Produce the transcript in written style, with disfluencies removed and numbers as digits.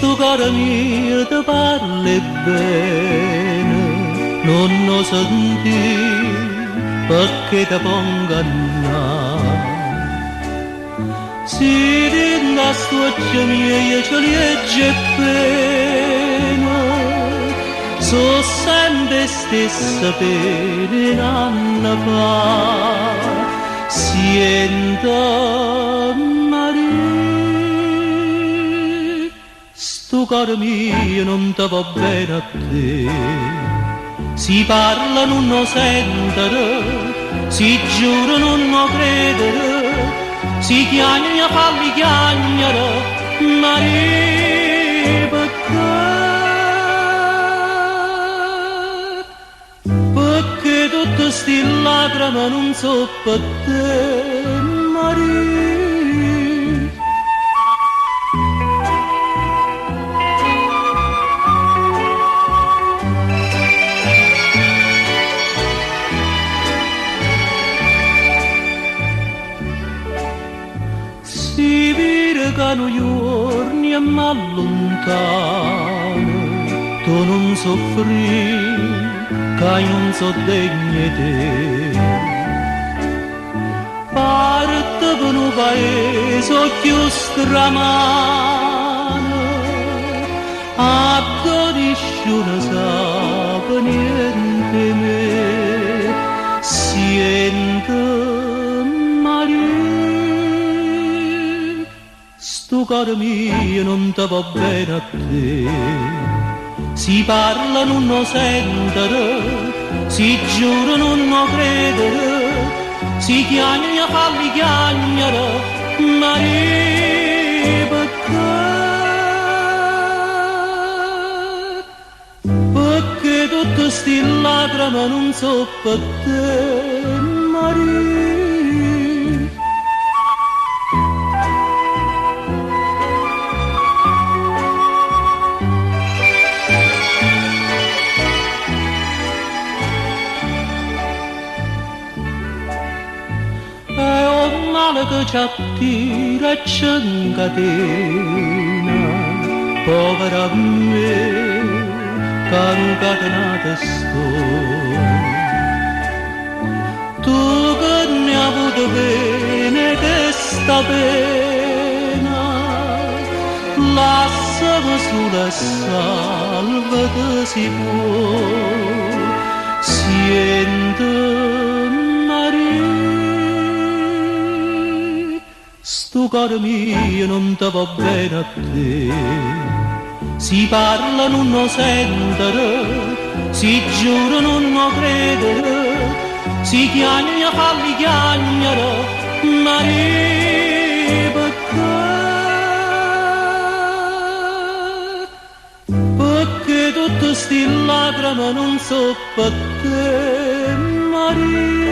sto caro mio ti parli bene, non lo senti perché ti pongo a si rinda stuoccia mia io ce li legge pena, so sempre stessa pena in anno fa, sienta Maria, sto caro mio non ti va bene a te, si parla non lo sentere, si giura non lo credere, si chiagna falli chiagnere, Maria perché tutte sti lacrime non so per te, Maria. Si virgano giorni e m'allontano, tu non soffri, che non so degne te. Parte per un paese più stramano, a 12 non sa niente me, siente Maria. Sto caro mio non ti va bene a te, si parla non lo sentere, si giura non lo credere, si chiagna falli chiagnere, Maria perché tutte sti lacrime non so per te, Maria. Che ci attira e ci incatena, povera me, che non catenata sto. Tu che ne hai avuto bene questa pena, lasciami sola e salvati si può, siente Maria. Sto caro mio non ti va bene a te, si parla non lo sentere, si giura non lo credere, si chiagna falli chiagnere, Maria perché tutte sti lacrime non so per te, Maria.